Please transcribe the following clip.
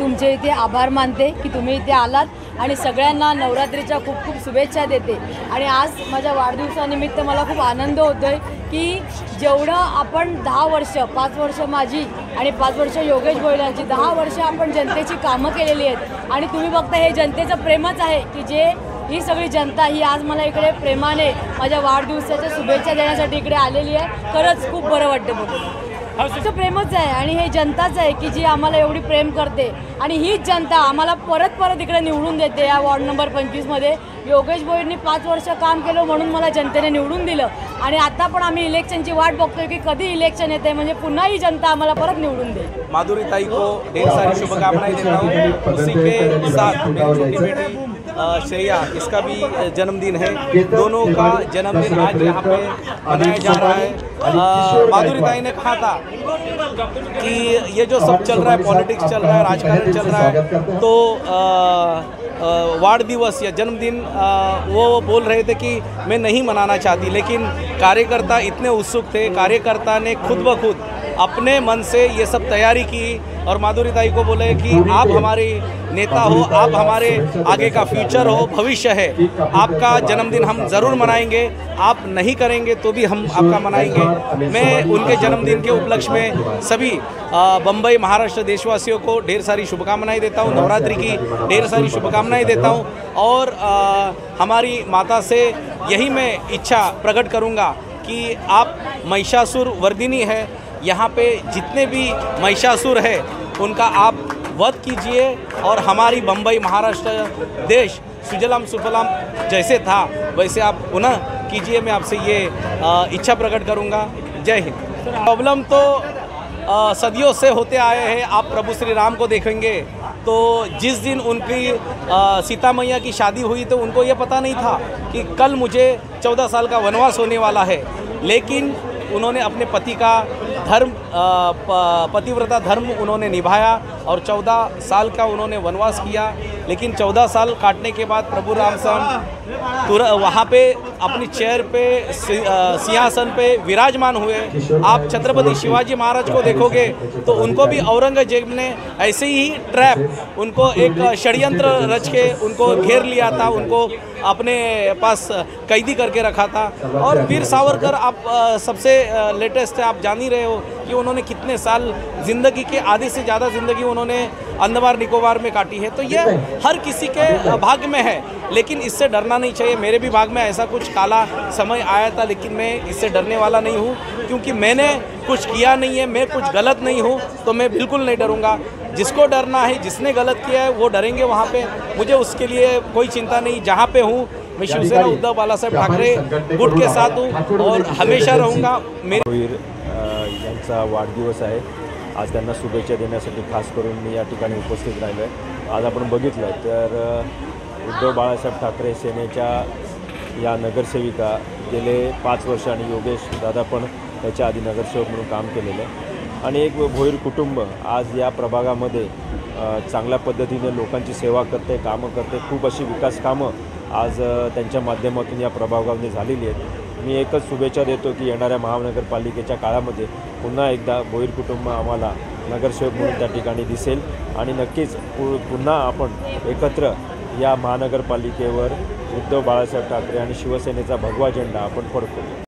तुमचे इथे आभार मानते की तुम्ही इथे आलात आणि सगळ्यांना नवरात्रीच्या खूप खूप शुभेच्छा देते। आणि आज माझ्या वाढदिवसानिमित्त मला खूप आनंद होतोय की जेवढं आपण 10 वर्ष 5 वर्ष माझी आणि 5 वर्ष योगेश भोईरांची 10 वर्ष आपण जनतेची कामं केलेली आहेत आणि तुम्ही बघता हे जनतेचं प्रेमच आहे की जे ही सगळी जनता ही आज मला इकडे प्रेमाने माझ्या वाढदिवसाच्या शुभेच्छा देण्यासाठी इकडे आलेली आहे। खरंच खूप बरं वाटतं बघून। असं प्रेमच आहे आणि हे जनताच आहे की जी आम्हाला एवढी प्रेम करते आणि हीच जनता आम्हाला परत परत इकडे निवडून देते। या वॉर्ड नंबर 25 मध्ये योगेश भोईरनी 5 वर्ष काम केलं म्हणून मला जनतेने निवडून दिलं आणि आता पण आम्ही इलेक्शनची वाट बघतोय की कधी इलेक्शन येते म्हणजे पुन्हा ही जनता आम्हाला परत निवडून दे। माधुरी ताई को ढेर सारी शुभकामनाएं देता हूँ। उसी के साथ मेरी छोटी बेटी श्रेया, इसका भी जन्मदिन है। दोनों का जन्मदिन आज यहाँ पे मनाया जा रहा है। माधुरी ताई ने कहा था कि ये जो सब चल रहा है, पॉलिटिक्स चल रहा है, राजकारण चल रहा है, तो वार्ड दिवस या जन्मदिन वो बोल रहे थे कि मैं नहीं मनाना चाहती, लेकिन कार्यकर्ता इतने उत्सुक थे, कार्यकर्ता ने खुद ब खुद अपने मन से ये सब तैयारी की और माधुरी ताई को बोले कि आप हमारे नेता हो, आप हमारे आगे का फ्यूचर हो, भविष्य है, आपका जन्मदिन हम ज़रूर मनाएंगे, आप नहीं करेंगे तो भी हम आपका मनाएंगे। मैं उनके जन्मदिन के उपलक्ष्य में सभी बम्बई महाराष्ट्र देशवासियों को ढेर सारी शुभकामनाएं देता हूं, नवरात्रि की ढेर सारी शुभकामनाएं देता हूं और हमारी माता से यही मैं इच्छा प्रकट करूंगा कि आप महिषासुर वर्धिनी है, यहाँ पे जितने भी महिषासुर है उनका आप वध कीजिए और हमारी बम्बई महाराष्ट्र देश सुजलाम सुफलाम जैसे था वैसे आप पुनः कीजिए। मैं आपसे ये इच्छा प्रकट करूंगा। जय हिंद। प्रॉब्लम तो सदियों से होते आए हैं। आप प्रभु श्री राम को देखेंगे तो जिस दिन उनकी सीता मैया की शादी हुई तो उनको ये पता नहीं था कि कल मुझे 14 साल का वनवास होने वाला है, लेकिन उन्होंने अपने पति का धर्म पतिव्रता धर्म उन्होंने निभाया और 14 साल का उन्होंने वनवास किया। लेकिन 14 साल काटने के बाद प्रभु राम वहाँ पे अपनी चेयर पे सिंहासन पे विराजमान हुए। आप छत्रपति शिवाजी महाराज को देखोगे तो उनको भी औरंगजेब ने ऐसे ही ट्रैप, उनको एक षड्यंत्र रच के उनको घेर लिया था, उनको अपने पास कैदी करके रखा था। और वीर सावरकर आप सबसे लेटेस्ट है, आप जान ही रहे हो कि उन्होंने कितने साल ज़िंदगी के आधे से ज़्यादा ज़िंदगी उन्होंने अंडमान निकोबार में काटी है। तो ये हर किसी के भाग्य में है, लेकिन इससे डरना नहीं चाहिए। मेरे भी भाग्य में ऐसा कुछ काला समय आया था, लेकिन मैं इससे डरने वाला नहीं हूँ क्योंकि मैंने कुछ किया नहीं है, मैं कुछ गलत नहीं हूँ, तो मैं बिल्कुल नहीं डरूँगा। जिसको डरना है, जिसने गलत किया है वो डरेंगे वहाँ पे, मुझे उसके लिए कोई चिंता नहीं। जहाँ पे हूँ मैं शिवसेना उद्धव बाळासाहेब ठाकरे गुट के साथ हूँ और हमेशा रहूँगा। भोईर यांचा वाढदिवस आहे, आज त्यांना शुभेच्छा देण्यासाठी खास करून मी या ठिकाणी उपस्थित राहिलो आहे। आज आपण बघितलं तर उद्धव बाळासाहेब ठाकरे सेनेच्या या नगरसेविका गेले 5 वर्ष आणि योगेश दादा पण त्याच्या आधी नगरसेवक म्हणून काम केलेलं आहे आणि एक भोईर कुटुंब आज या प्रभागामध्ये चांगल्या पद्धतीने लोकांची सेवा करते, कामं करते। खूप अशी विकास कामं आज त्यांच्या माध्यमातून या प्रभागामध्ये झालेली आहेत। मी एकच शुभेच्छा देतो की येणाऱ्या महानगरपालिकेच्या काळामध्ये पुन्हा एकदा भोईर कुटुंब आम्हाला नगरसेवक म्हणून त्या ठिकाणी दिसेल आणि नक्कीच पुन्हा आपण एकत्र या महानगरपालिकेवर उद्धव बाळासाहेब ठाकरे आणि शिवसेनेचा भगवा झेंडा आपण फडकवू।